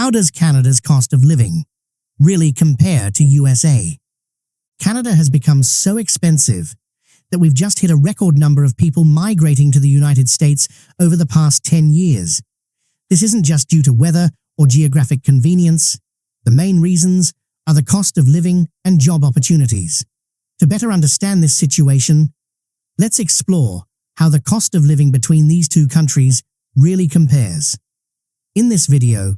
How does Canada's cost of living really compare to USA? Canada has become so expensive that we've just hit a record number of people migrating to the United States over the past 10 years. This isn't just due to weather or geographic convenience. The main reasons are the cost of living and job opportunities. To better understand this situation, let's explore how the cost of living between these two countries really compares. In this video,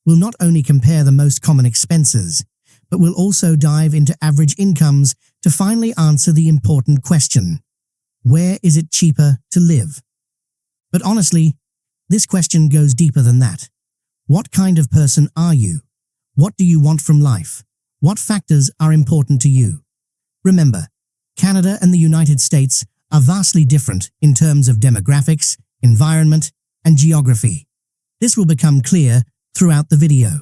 we'll not only compare the most common expenses, but we'll also dive into average incomes to finally answer the important question: where is it cheaper to live? But honestly, this question goes deeper than that. What kind of person are you? What do you want from life? What factors are important to you? Remember, Canada and the United States are vastly different in terms of demographics, environment, and geography. This will become clear throughout the video.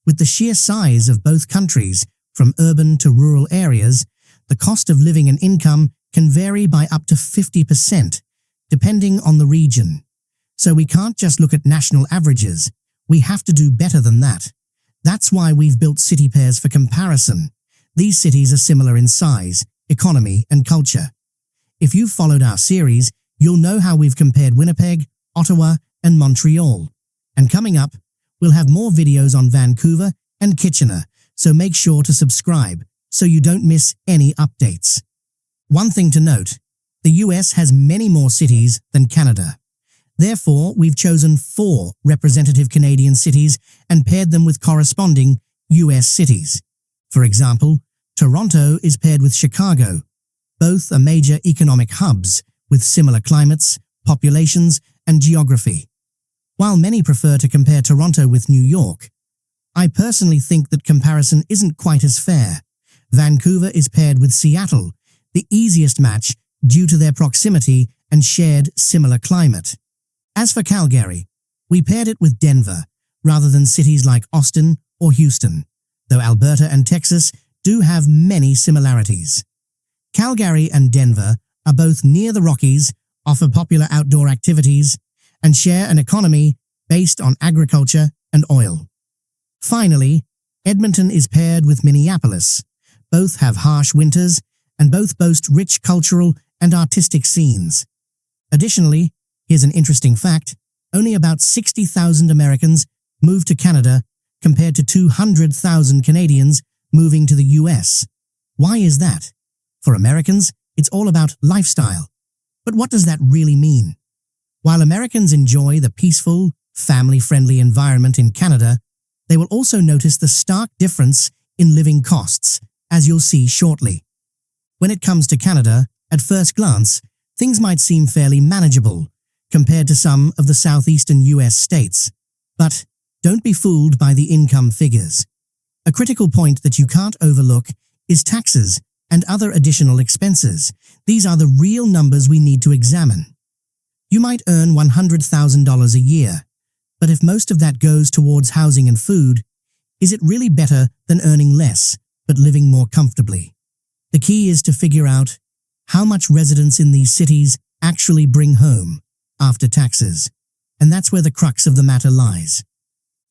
With the sheer size of both countries, from urban to rural areas, the cost of living and income can vary by up to 50%, depending on the region. So we can't just look at national averages, we have to do better than that. That's why we've built city pairs for comparison. These cities are similar in size, economy, and culture. If you've followed our series, you'll know how we've compared Winnipeg, Ottawa, and Montreal. And coming up, we'll have more videos on Vancouver and Kitchener, so make sure to subscribe so you don't miss any updates. One thing to note, the US has many more cities than Canada. Therefore, we've chosen 4 representative Canadian cities and paired them with corresponding US cities. For example, Toronto is paired with Chicago. Both are major economic hubs with similar climates, populations, and geography. While many prefer to compare Toronto with New York, I personally think that comparison isn't quite as fair. Vancouver is paired with Seattle, the easiest match due to their proximity and shared similar climate. As for Calgary, we paired it with Denver, rather than cities like Austin or Houston, though Alberta and Texas do have many similarities. Calgary and Denver are both near the Rockies, offer popular outdoor activities, and share an economy based on agriculture and oil. Finally, Edmonton is paired with Minneapolis. Both have harsh winters, and both boast rich cultural and artistic scenes. Additionally, here's an interesting fact: only about 60,000 Americans move to Canada compared to 200,000 Canadians moving to the US. Why is that? For Americans, it's all about lifestyle. But what does that really mean? While Americans enjoy the peaceful, family-friendly environment in Canada, they will also notice the stark difference in living costs, as you'll see shortly. When it comes to Canada, at first glance, things might seem fairly manageable compared to some of the southeastern US states. But don't be fooled by the income figures. A critical point that you can't overlook is taxes and other additional expenses. These are the real numbers we need to examine. You might earn $100,000 a year, but if most of that goes towards housing and food, is it really better than earning less but living more comfortably? The key is to figure out how much residents in these cities actually bring home after taxes, and that's where the crux of the matter lies.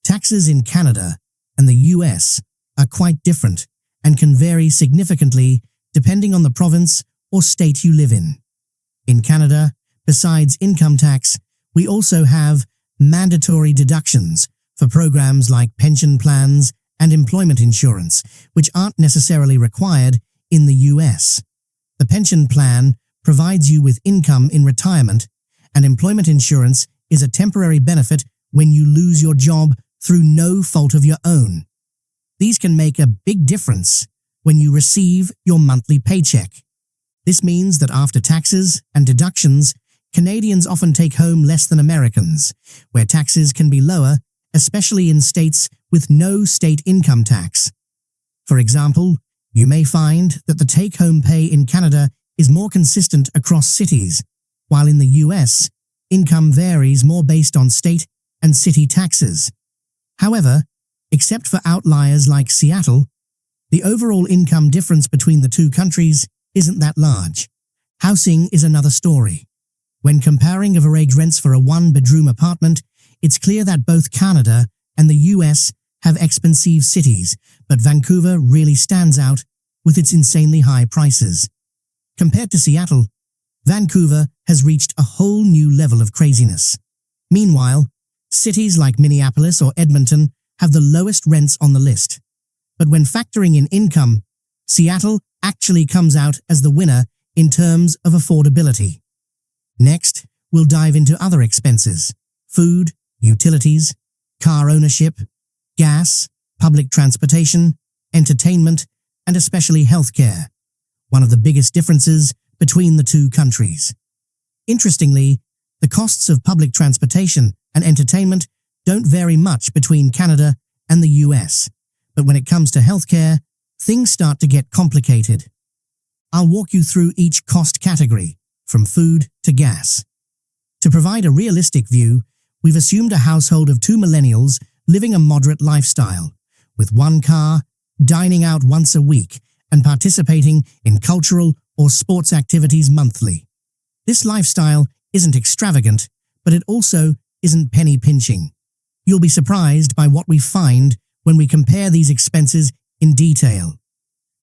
Taxes in Canada and the US are quite different and can vary significantly depending on the province or state you live in. In Canada, besides income tax, we also have mandatory deductions for programs like pension plans and employment insurance, which aren't necessarily required in the US. The pension plan provides you with income in retirement, and employment insurance is a temporary benefit when you lose your job through no fault of your own. These can make a big difference when you receive your monthly paycheck. This means that after taxes and deductions, Canadians often take home less than Americans, where taxes can be lower, especially in states with no state income tax. For example, you may find that the take-home pay in Canada is more consistent across cities, while in the US, income varies more based on state and city taxes. However, except for outliers like Seattle, the overall income difference between the two countries isn't that large. Housing is another story. When comparing average rents for a one-bedroom apartment, it's clear that both Canada and the US have expensive cities, but Vancouver really stands out with its insanely high prices. Compared to Seattle, Vancouver has reached a whole new level of craziness. Meanwhile, cities like Minneapolis or Edmonton have the lowest rents on the list. But when factoring in income, Seattle actually comes out as the winner in terms of affordability. Next, we'll dive into other expenses: food, utilities, car ownership, gas, public transportation, entertainment, and especially healthcare, one of the biggest differences between the two countries. Interestingly, the costs of public transportation and entertainment don't vary much between Canada and the US, but when it comes to healthcare, things start to get complicated. I'll walk you through each cost category, from food to gas. To provide a realistic view, we've assumed a household of 2 millennials living a moderate lifestyle, with 1 car, dining out once a week, and participating in cultural or sports activities monthly. This lifestyle isn't extravagant, but it also isn't penny-pinching. You'll be surprised by what we find when we compare these expenses in detail.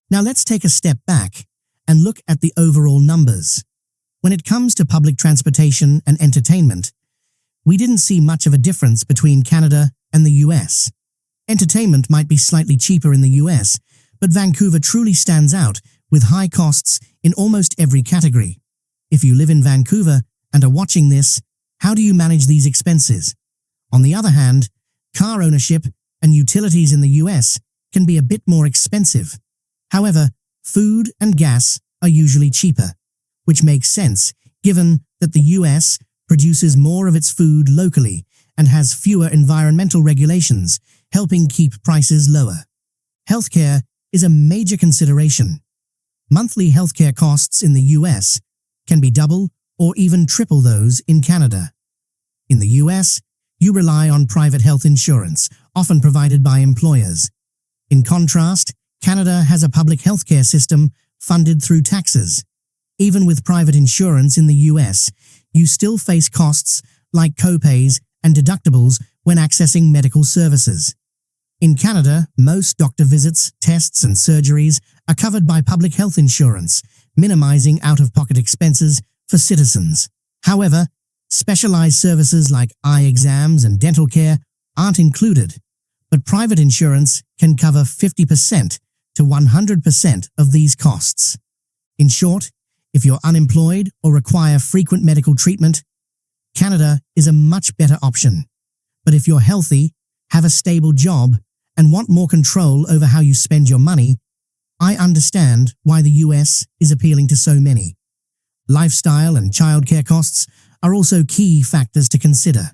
Now let's take a step back and look at the overall numbers. When it comes to public transportation and entertainment, we didn't see much of a difference between Canada and the US. Entertainment might be slightly cheaper in the US, but Vancouver truly stands out with high costs in almost every category. If you live in Vancouver and are watching this, how do you manage these expenses? On the other hand, car ownership and utilities in the US can be a bit more expensive. However, food and gas are usually cheaper, which makes sense given that the US produces more of its food locally and has fewer environmental regulations, helping keep prices lower. Healthcare is a major consideration. Monthly healthcare costs in the US can be double or even triple those in Canada. In the US, you rely on private health insurance, often provided by employers. In contrast, Canada has a public healthcare system funded through taxes. Even with private insurance in the US, you still face costs like copays and deductibles when accessing medical services. In Canada, most doctor visits, tests, and surgeries are covered by public health insurance, minimizing out-of-pocket expenses for citizens. However, specialized services like eye exams and dental care aren't included, but private insurance can cover 50% to 100% of these costs. In short, if you're unemployed or require frequent medical treatment, Canada is a much better option. But if you're healthy, have a stable job, and want more control over how you spend your money, I understand why the US is appealing to so many. Lifestyle and childcare costs are also key factors to consider.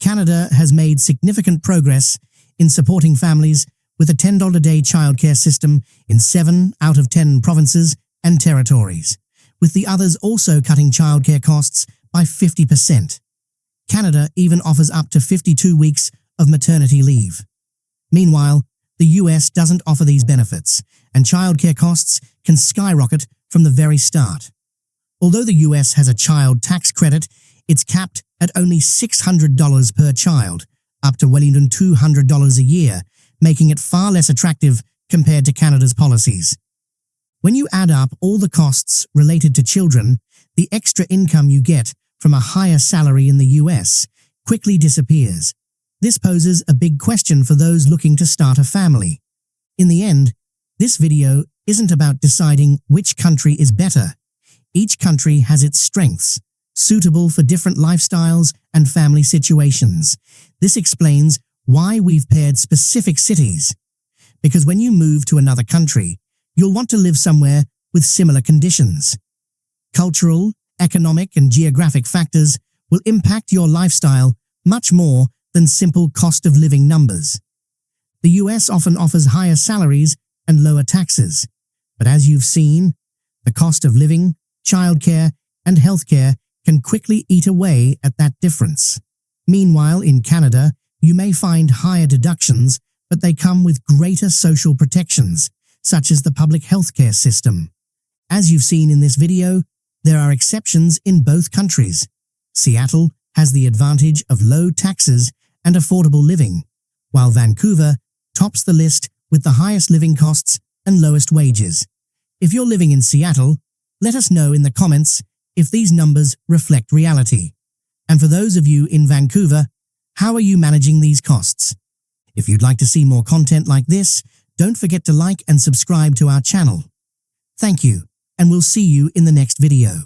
Canada has made significant progress in supporting families with a $10 a day childcare system in 7 out of 10 provinces and territories, with the others also cutting childcare costs by 50%. Canada even offers up to 52 weeks of maternity leave. Meanwhile, the US doesn't offer these benefits, and childcare costs can skyrocket from the very start. Although the US has a child tax credit, it's capped at only $600 per child, up to well even $200 a year, making it far less attractive compared to Canada's policies. When you add up all the costs related to children, the extra income you get from a higher salary in the US quickly disappears. This poses a big question for those looking to start a family. In the end, this video isn't about deciding which country is better. Each country has its strengths, suitable for different lifestyles and family situations. This explains why we've paired specific cities. Because when you move to another country, you'll want to live somewhere with similar conditions. Cultural, economic, and geographic factors will impact your lifestyle much more than simple cost of living numbers. The US often offers higher salaries and lower taxes, but as you've seen, the cost of living, childcare, and healthcare can quickly eat away at that difference. Meanwhile, in Canada, you may find higher deductions, but they come with greater social protections, such as the public healthcare system. As you've seen in this video, there are exceptions in both countries. Seattle has the advantage of low taxes and affordable living, while Vancouver tops the list with the highest living costs and lowest wages. If you're living in Seattle, let us know in the comments if these numbers reflect reality. And for those of you in Vancouver, how are you managing these costs? If you'd like to see more content like this, don't forget to like and subscribe to our channel. Thank you, and we'll see you in the next video.